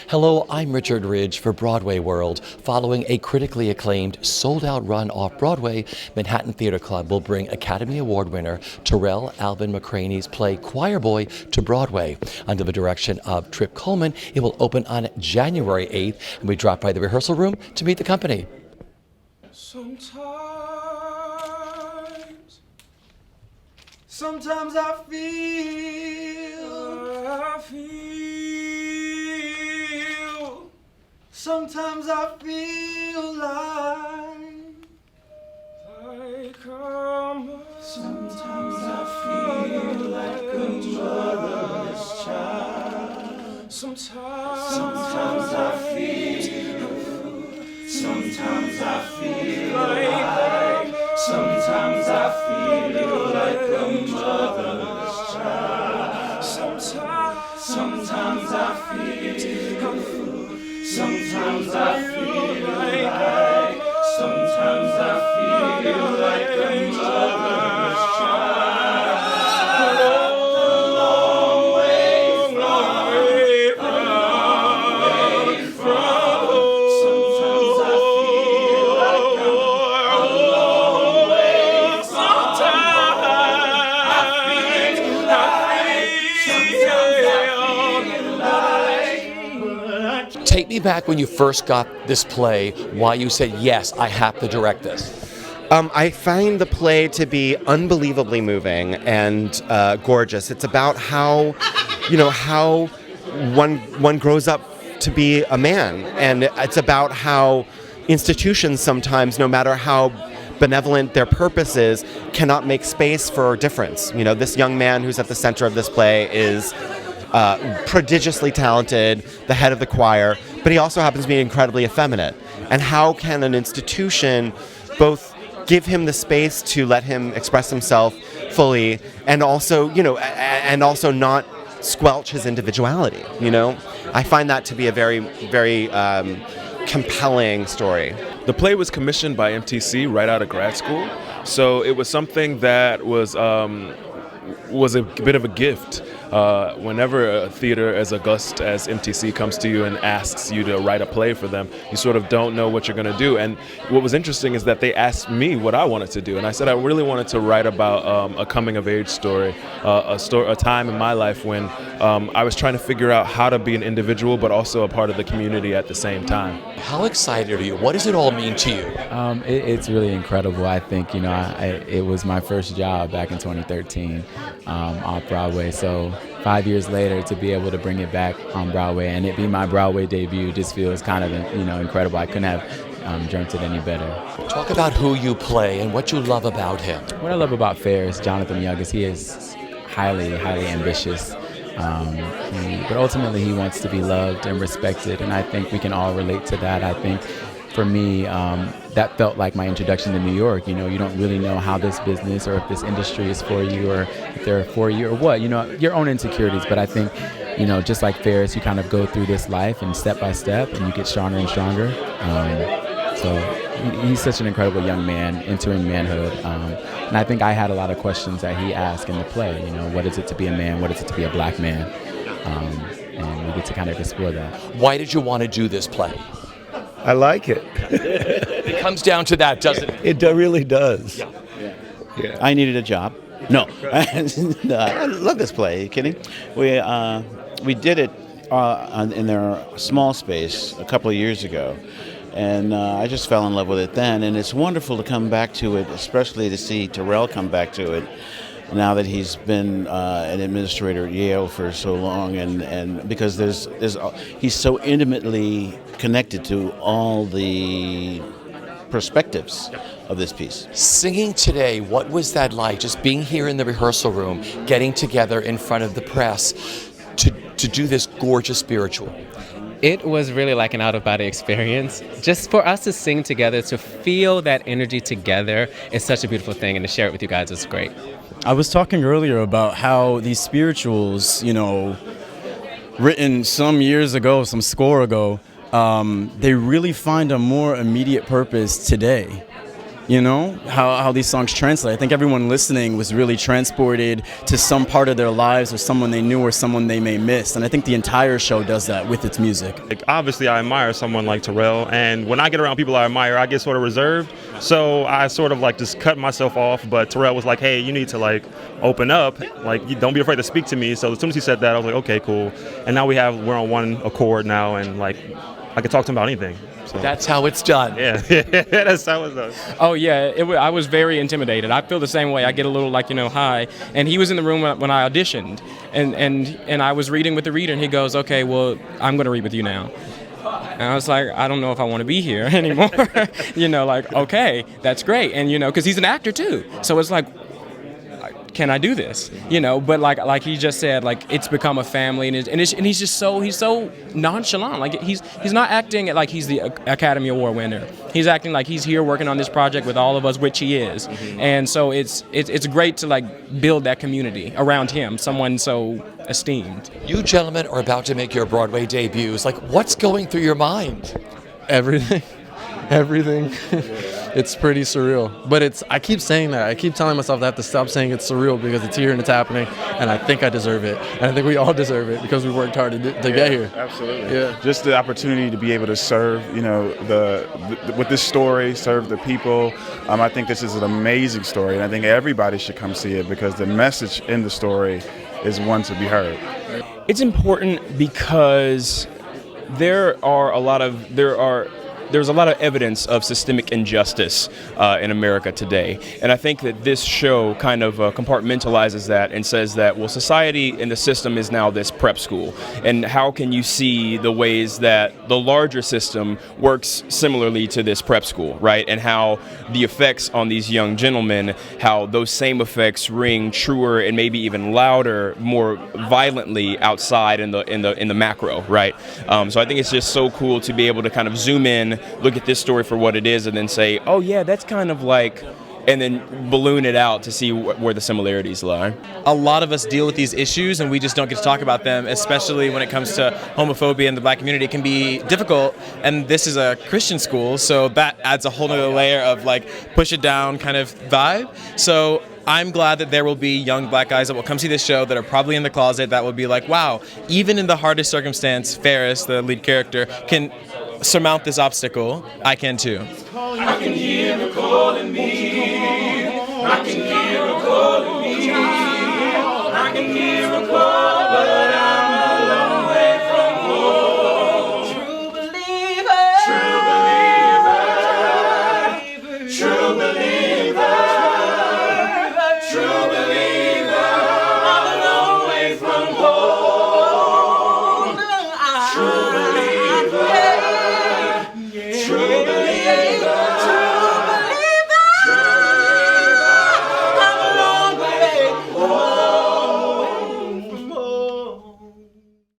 Hello, I'm Richard Ridge for BroadwayWorld. Following a critically acclaimed, sold-out run off-Broadway, Manhattan Theatre Club will bring Academy Award winner Tarell Alvin McCraney's play Choir Boy to Broadway. Under the direction of Cullman, it will open on January 8th, and we drop by the rehearsal room to meet the company. Sometimes I feel, sometimes I feel sometimes I feel like a motherless child. Sometimes I feel, sometimes I feel sometimes I feel like a motherless child. Sometimes I feel, sometimes I feel sometimes I feel like a motherless child. A long way from. Sometimes I feel like a long way from. Take me back when you first got this play, why you said, yes, I have to direct this. I find the play to be unbelievably moving and gorgeous. It's about how, how one grows up to be a man, and it's about how institutions sometimes, no matter how benevolent their purpose is, cannot make space for difference. This young man who's at the center of this play is prodigiously talented, the head of the choir, but he also happens to be incredibly effeminate. And how can an institution both give him the space to let him express himself fully, and also, not squelch his individuality? I find that to be a very, very compelling story. The play was commissioned by MTC right out of grad school, so it was something that was a bit of a gift. Whenever a theater as august as MTC comes to you and asks you to write a play for them, you sort of don't know what you're going to do. And what was interesting is that they asked me what I wanted to do, and I said I really wanted to write about a coming-of-age story, a time in my life when I was trying to figure out how to be an individual but also a part of the community at the same time. How excited are you? What does it all mean to you? It's really incredible. I think, it was my first job back in 2013 off Broadway, so 5 years later to be able to bring it back on Broadway and it be my Broadway debut just feels kind of incredible. I couldn't have dreamt it any better. Talk about who you play and what you love about him. What I love about Ferris, Jonathan Young, is he is highly, highly ambitious. But ultimately he wants to be loved and respected, and I think we can all relate to that. I think for me, that felt like my introduction to New York. You don't really know how this business or if this industry is for you or if they're for you or what. Your own insecurities. But I think, just like Ferris, you kind of go through this life and step by step, and you get stronger and stronger. So he's such an incredible young man entering manhood. And I think I had a lot of questions that he asked in the play. What is it to be a man? What is it to be a black man? And we get to kind of explore that. Why did you want to do this play? I like it. It comes down to that, doesn't it? It really does. Yeah. Yeah. I needed a job. No, I love this play. Are you kidding? We did it in their small space a couple of years ago, and I just fell in love with it then. And it's wonderful to come back to it, especially to see Tarell come back to it. Now that he's been an administrator at Yale for so long, and because he's so intimately connected to all the perspectives of this piece. Singing today, what was that like? Just being here in the rehearsal room, getting together in front of the press to do this gorgeous spiritual. It was really like an out-of-body experience. Just for us to sing together, to feel that energy together is such a beautiful thing, and to share it with you guys was great. I was talking earlier about how these spirituals, written some years ago, some score ago, they really find a more immediate purpose today. You know, how these songs translate. I think everyone listening was really transported to some part of their lives or someone they knew or someone they may miss. And I think the entire show does that with its music. Like, obviously, I admire someone like Tarell, and when I get around people I admire, I get sort of reserved. So I sort of like just cut myself off. But Tarell was like, "Hey, you need to like open up. Like, you don't be afraid to speak to me." So as soon as he said that, I was like, "Okay, cool." And now we're on one accord now, and like I could talk to him about anything. So. That's how it's done. Yeah, that's how it's done. Oh yeah, I was very intimidated. I feel the same way. I get a little like, high. And he was in the room when I auditioned, and I was reading with the reader, and he goes, "Okay, well, I'm going to read with you now." And I was like, I don't know if I want to be here anymore. Like, okay, that's great. And because he's an actor too, so it's like, can I do this? But like he just said, like it's become a family, and he's just so nonchalant. Like he's not acting like he's the Academy Award winner. He's acting like he's here working on this project with all of us, which he is. And so it's great to like build that community around him, someone so esteemed. You gentlemen are about to make your Broadway debuts. Like, what's going through your mind? Everything. It's pretty surreal, but I keep saying that. I keep telling myself that I have to stop saying it's surreal because it's here and it's happening, and I think I deserve it, and I think we all deserve it because we worked hard to get here. Absolutely. Yeah. Just the opportunity to be able to serve, with this story, serve the people. I think this is an amazing story, and I think everybody should come see it because the message in the story is one to be heard. It's important because there's a lot of evidence of systemic injustice in America today. And I think that this show kind of compartmentalizes that and says that, well, society and the system is now this prep school. And how can you see the ways that the larger system works similarly to this prep school, right? And how the effects on these young gentlemen, how those same effects ring truer and maybe even louder, more violently outside in the macro, right? So I think it's just so cool to be able to kind of zoom in, look at this story for what it is, and then say, oh yeah, that's kind of like, and then balloon it out to see where the similarities lie. A lot of us deal with these issues and we just don't get to talk about them, especially when it comes to homophobia in the Black community. It can be difficult, and this is a Christian school, so that adds a whole nother layer of like push it down kind of vibe. So I'm glad that there will be young Black guys that will come see this show that are probably in the closet that will be like, wow, even in the hardest circumstance, Ferris, the lead character, can surmount this obstacle. I can too. I can hear her calling me. I can hear her calling me. I can hear her call, but I'm a long way from home. True believer. True believer. True believer. True believer. I'm a long way from home. True believer. True